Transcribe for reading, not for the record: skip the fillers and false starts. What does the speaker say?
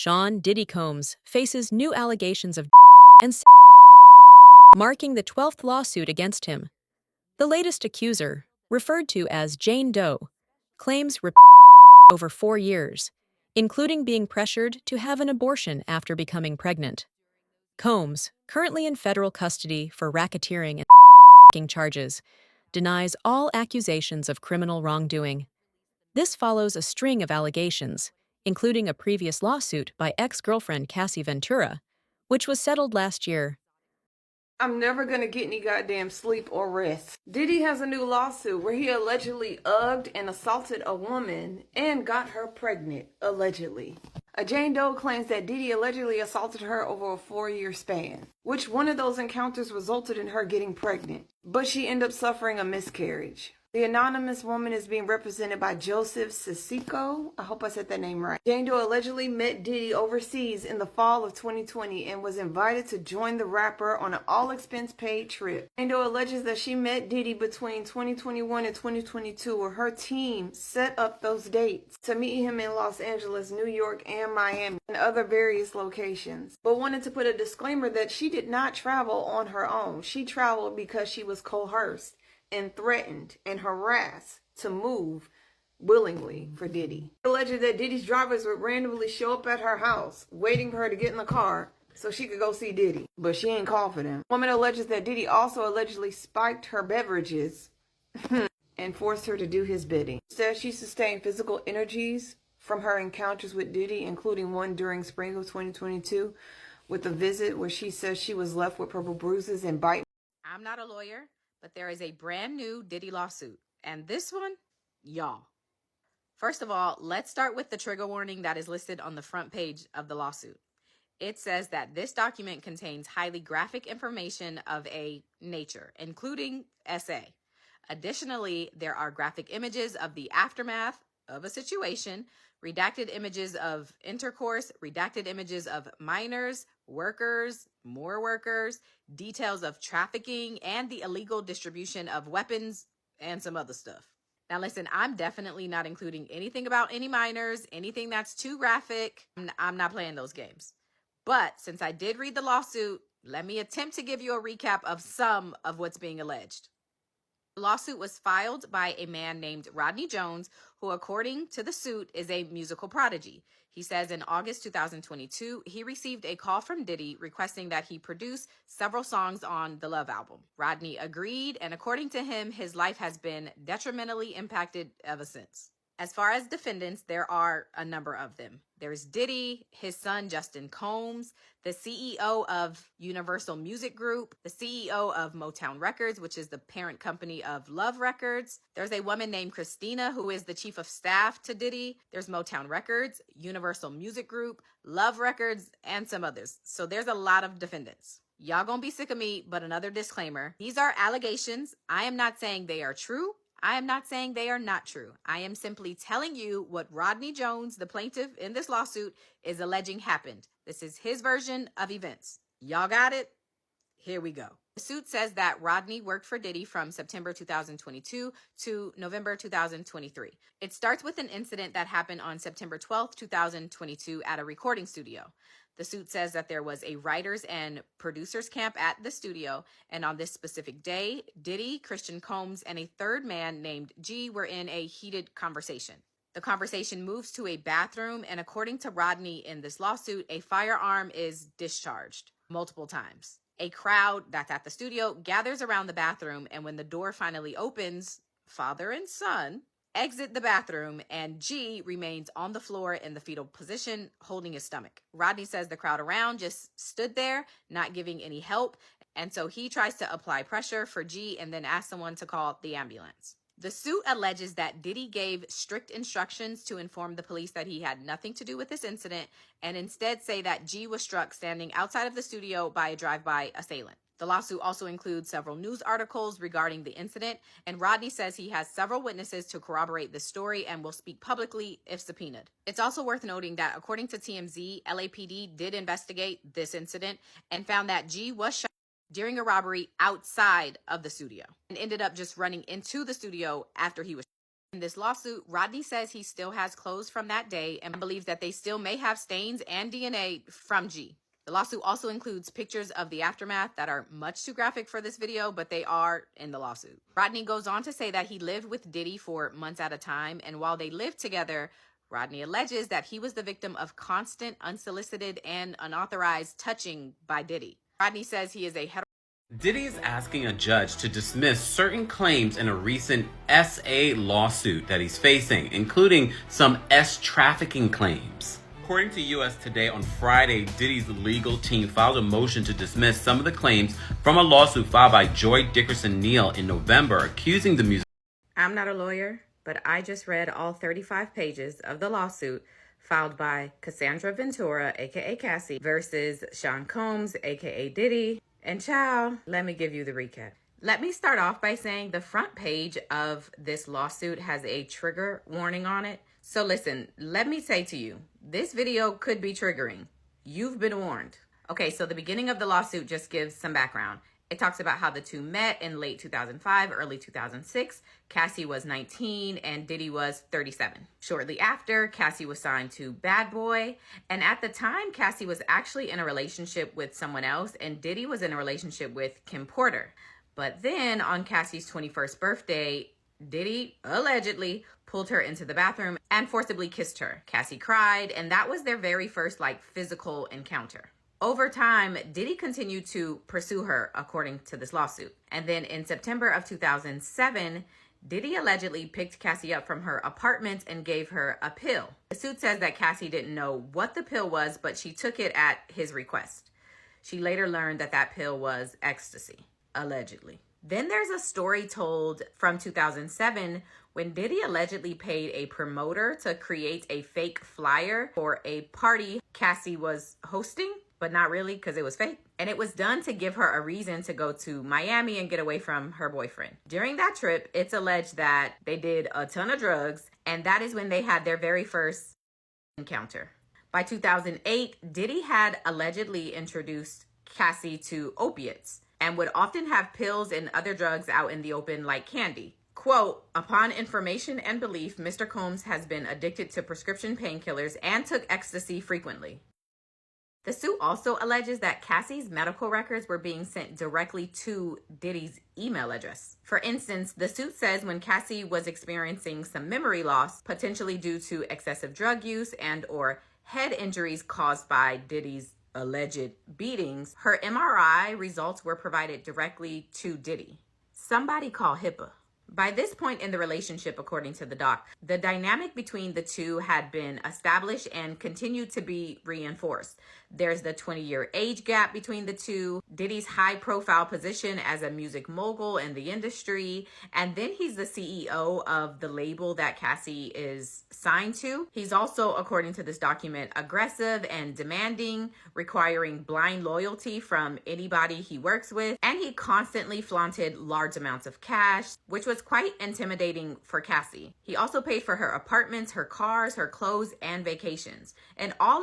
Sean Diddy Combs faces new allegations of and marking the 12th lawsuit against him. The latest accuser, referred to as Jane Doe, claims over 4 years, including being pressured to have an abortion after becoming pregnant. Combs, currently in federal custody for racketeering and charges, denies all accusations of criminal wrongdoing. This follows a string of allegations, including a previous lawsuit by ex-girlfriend Cassie Ventura, which was settled last year. I'm never gonna get any goddamn sleep or rest. Diddy has a new lawsuit where he allegedly ugged and assaulted a woman and got her pregnant, allegedly. A Jane Doe claims that Diddy allegedly assaulted her over a 4-year span, which one of those encounters resulted in her getting pregnant, but she ended up suffering a miscarriage. The anonymous woman is being represented by Joseph Sisico. I hope I said that name right. Jane Doe allegedly met Diddy overseas in the fall of 2020 and was invited to join the rapper on an all-expense-paid trip. Jane Doe alleges that she met Diddy between 2021 and 2022, where her team set up those dates to meet him in Los Angeles, New York, and Miami, and other various locations, but wanted to put a disclaimer that she did not travel on her own. She traveled because she was coerced and threatened and harassed to move willingly for Diddy. It alleged that Diddy's drivers would randomly show up at her house, waiting for her to get in the car so she could go see Diddy, but she ain't called for them. The woman alleges that Diddy also allegedly spiked her beverages and forced her to do his bidding. Says she sustained physical energies from her encounters with Diddy, including one during spring of 2022 with a visit where she says she was left with purple bruises and bite. I'm not a lawyer, but there is a brand new Diddy lawsuit. And this one, y'all. First of all, let's start with the trigger warning that is listed on the front page of the lawsuit. It says that this document contains highly graphic information of a nature, including SA. Additionally, there are graphic images of the aftermath of a situation, redacted images of intercourse, redacted images of minors, workers, more workers, details of trafficking, and the illegal distribution of weapons and some other stuff. Now listen, I'm definitely not including anything about any minors, anything that's too graphic. I'm not playing those games. But since I did read the lawsuit, let me attempt to give you a recap of some of what's being alleged. The lawsuit was filed by a man named Rodney Jones, who, according to the suit, is a musical prodigy. He says in August 2022, he received a call from Diddy requesting that he produce several songs on the Love album. Rodney agreed, and according to him, his life has been detrimentally impacted ever since. As far as defendants, there are a number of them. There's Diddy, his son Justin Combs, the CEO of Universal Music Group, the CEO of Motown Records, which is the parent company of Love Records. There's a woman named Christina, who is the chief of staff to Diddy. There's Motown Records, Universal Music Group, Love Records, and some others. So there's a lot of defendants. Y'all gonna be sick of me, but another disclaimer. These are allegations. I am not saying they are true. I am not saying they are not true. I am simply telling you what Rodney Jones, the plaintiff in this lawsuit, is alleging happened. This is his version of events. Y'all got it? Here we go. The suit says that Rodney worked for Diddy from September 2022 to November 2023. It starts with an incident that happened on September 12th, 2022 at a recording studio. The suit says that there was a writers and producers camp at the studio, and on this specific day, Diddy, Christian Combs, and a third man named G were in a heated conversation. The conversation moves to a bathroom, and according to Rodney in this lawsuit, a firearm is discharged multiple times. A crowd that's at the studio gathers around the bathroom, and when the door finally opens, father and son exit the bathroom, and G remains on the floor in the fetal position, holding his stomach. Rodney says the crowd around just stood there, not giving any help, and so he tries to apply pressure for G and then asks someone to call the ambulance. The suit alleges that Diddy gave strict instructions to inform the police that he had nothing to do with this incident, and instead say that G was struck standing outside of the studio by a drive-by assailant. The lawsuit also includes several news articles regarding the incident, and Rodney says he has several witnesses to corroborate this story and will speak publicly if subpoenaed. It's also worth noting that according to TMZ, LAPD did investigate this incident and found that G was shot during a robbery outside of the studio and ended up just running into the studio after he was shot. In this lawsuit, Rodney says he still has clothes from that day and believes that they still may have stains and DNA from G. The lawsuit also includes pictures of the aftermath that are much too graphic for this video, but they are in the lawsuit. Rodney goes on to say that he lived with Diddy for months at a time, and while they lived together, Rodney alleges that he was the victim of constant, unsolicited, and unauthorized touching by Diddy. Rodney says he is a Diddy is asking a judge to dismiss certain claims in a recent SA lawsuit that he's facing, including some S trafficking claims. According to US Today on Friday, Diddy's legal team filed a motion to dismiss some of the claims from a lawsuit filed by Joy Dickerson-Neal in November, accusing the music. I'm not a lawyer, but I just read all 35 pages of the lawsuit filed by Cassandra Ventura, aka Cassie, versus Sean Combs, aka Diddy. And child, let me give you the recap. Let me start off by saying the front page of this lawsuit has a trigger warning on it. So listen, let me say to you, this video could be triggering. You've been warned. Okay, so the beginning of the lawsuit just gives some background. It talks about how the two met in late 2005, early 2006. Cassie was 19 and Diddy was 37. Shortly after, Cassie was signed to Bad Boy. And at the time, Cassie was actually in a relationship with someone else and Diddy was in a relationship with Kim Porter. But then on Cassie's 21st birthday, Diddy allegedly pulled her into the bathroom and forcibly kissed her. Cassie cried, and that was their very first physical encounter. Over time, Diddy continued to pursue her, according to this lawsuit. And then in September of 2007, Diddy allegedly picked Cassie up from her apartment and gave her a pill. The suit says that Cassie didn't know what the pill was, but she took it at his request. She later learned that that pill was ecstasy, allegedly. Then there's a story told from 2007 when Diddy allegedly paid a promoter to create a fake flyer for a party Cassie was hosting, but not really because it was fake. And it was done to give her a reason to go to Miami and get away from her boyfriend. During that trip, it's alleged that they did a ton of drugs, and that is when they had their very first encounter. By 2008, Diddy had allegedly introduced Cassie to opiates and would often have pills and other drugs out in the open like candy. Quote, upon information and belief, Mr. Combs has been addicted to prescription painkillers and took ecstasy frequently. The suit also alleges that Cassie's medical records were being sent directly to Diddy's email address. For instance, the suit says when Cassie was experiencing some memory loss, potentially due to excessive drug use and or head injuries caused by Diddy's alleged beatings, her MRI results were provided directly to Diddy. Somebody call HIPAA. By this point in the relationship, according to the doc, the dynamic between the two had been established and continued to be reinforced. There's the 20-year age gap between the two, Diddy's high-profile position as a music mogul in the industry, and then he's the CEO of the label that Cassie is signed to. He's also, according to this document, aggressive and demanding, requiring blind loyalty from anybody he works with, and he constantly flaunted large amounts of cash, which was quite intimidating for Cassie. He also paid for her apartments, her cars, her clothes, and vacations. And all